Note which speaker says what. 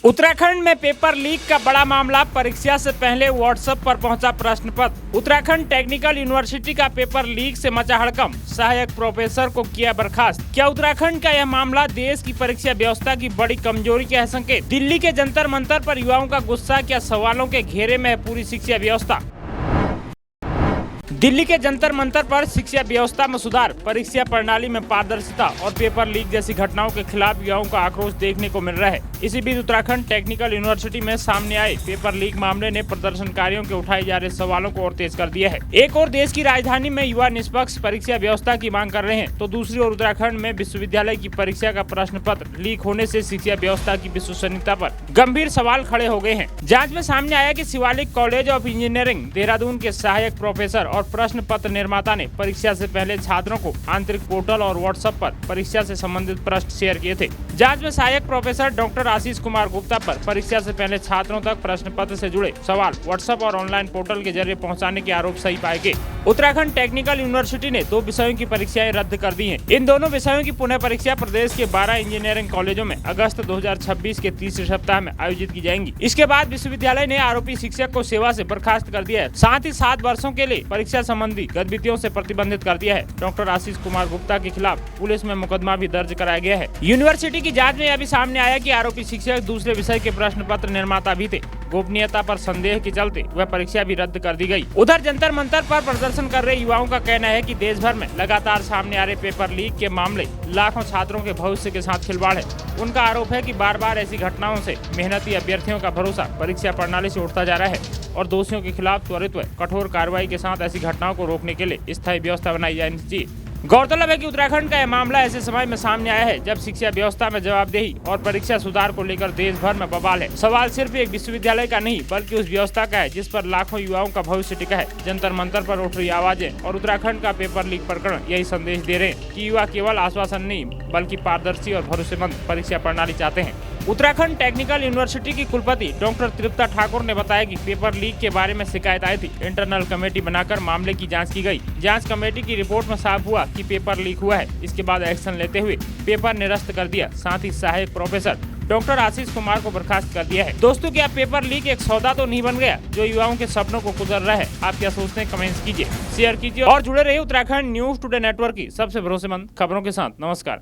Speaker 1: उत्तराखंड में paper leak का बड़ा मामला। परीक्षा से पहले व्हाट्सएप पर पहुंचा प्रश्न पत्र। उत्तराखंड टेक्निकल यूनिवर्सिटी का पेपर लीक से मचा हड़कंप, सहायक प्रोफेसर को किया बर्खास्त। क्या उत्तराखंड का यह मामला देश की परीक्षा व्यवस्था की बड़ी कमजोरी के है संकेत? दिल्ली के जंतर मंतर पर युवाओं का गुस्सा, क्या सवालों के घेरे में है पूरी शिक्षा व्यवस्था? दिल्ली के जंतर मंतर पर शिक्षा व्यवस्था में सुधार, परीक्षा प्रणाली में पारदर्शिता और पेपर लीक जैसी घटनाओं के खिलाफ युवाओं का आक्रोश देखने को मिल रहा है। इसी बीच उत्तराखंड टेक्निकल यूनिवर्सिटी में सामने आए पेपर लीक मामले ने प्रदर्शनकारियों के उठाए जा रहे सवालों को और तेज कर दिया है। एक और देश की राजधानी में युवा निष्पक्ष परीक्षा व्यवस्था की मांग कर रहे हैं, तो दूसरी ओर उत्तराखंड में विश्वविद्यालय की परीक्षा का प्रश्न पत्र लीक होने से शिक्षा व्यवस्था की विश्वसनीयता पर गंभीर सवाल खड़े हो गए हैं। जाँच में सामने आया कि Shivalik college of engineering Dehradun के सहायक प्रोफेसर और प्रश्न पत्र निर्माता ने परीक्षा से पहले छात्रों को आंतरिक पोर्टल और व्हाट्सएप पर परीक्षा से संबंधित प्रश्न शेयर किए थे। जांच में सहायक प्रोफेसर डॉक्टर आशीष कुमार गुप्ता पर परीक्षा से पहले छात्रों तक प्रश्न पत्र से जुड़े सवाल व्हाट्सएप और ऑनलाइन पोर्टल के जरिए पहुंचाने के आरोप सही पाए गए। उत्तराखंड टेक्निकल यूनिवर्सिटी ने 2 विषयों की परीक्षाएं रद्द कर दी हैं। इन दोनों विषयों की पुनः परीक्षा प्रदेश के 12 इंजीनियरिंग कॉलेजों में अगस्त 2026 के तीसरे सप्ताह में आयोजित की जाएंगी। इसके बाद विश्वविद्यालय ने आरोपी शिक्षक को सेवा से बर्खास्त कर दिया है। साथ ही 7 वर्षों के लिए परीक्षा संबंधी गतिविधियों से प्रतिबंधित कर दिया है। डॉक्टर आशीष कुमार गुप्ता के खिलाफ पुलिस में मुकदमा भी दर्ज कराया गया है। यूनिवर्सिटी की जांच में यह भी सामने आया कि आरोपी शिक्षक दूसरे विषय के प्रश्न पत्र निर्माता भी थे। गोपनीयता पर संदेह के चलते वह परीक्षा भी रद्द कर दी गई। उधर जंतर मंतर पर प्रदर्शन कर रहे युवाओं का कहना है कि देश भर में लगातार सामने आ रहे पेपर लीक के मामले लाखों छात्रों के भविष्य के साथ खिलवाड़ है। उनका आरोप है कि बार बार ऐसी घटनाओं से मेहनती अभ्यर्थियों का भरोसा परीक्षा प्रणाली से उठता जा रहा है और दोषियों के खिलाफ त्वरित व कठोर कार्रवाई के साथ ऐसी घटनाओं को रोकने के लिए स्थायी व्यवस्था बनाई जानी चाहिए। गौरतलब है कि उत्तराखंड का यह मामला ऐसे समय में सामने आया है जब शिक्षा व्यवस्था में जवाबदेही और परीक्षा सुधार को लेकर देश भर में बवाल है। सवाल सिर्फ एक विश्वविद्यालय का नहीं बल्कि उस व्यवस्था का है जिस पर लाखों युवाओं का भविष्य टिका है। जंतर मंतर पर उठ रही आवाजें और उत्तराखंड का पेपर लीक प्रकरण यही संदेश दे रहे हैं कि युवा केवल आश्वासन नहीं बल्कि पारदर्शी और भरोसेमंद परीक्षा प्रणाली चाहते हैं। उत्तराखंड टेक्निकल यूनिवर्सिटी की कुलपति डॉक्टर तृप्ता ठाकुर ने बताया कि पेपर लीक के बारे में शिकायत आई थी। इंटरनल कमेटी बनाकर मामले की जांच की गई। जांच कमेटी की रिपोर्ट में साफ हुआ कि पेपर लीक हुआ है। इसके बाद एक्शन लेते हुए पेपर निरस्त कर दिया। साथ ही सहायक प्रोफेसर डॉक्टर आशीष कुमार को बर्खास्त कर दिया है। दोस्तों, क्या पेपर लीक एक सौदा तो नहीं बन गया जो युवाओं के सपनों को गुजर रहा है? आप क्या सोचते हैं? कमेंट्स कीजिए, शेयर कीजिए और जुड़े रहिए उत्तराखंड न्यूज टुडे नेटवर्क की सबसे भरोसेमंद खबरों के साथ। नमस्कार।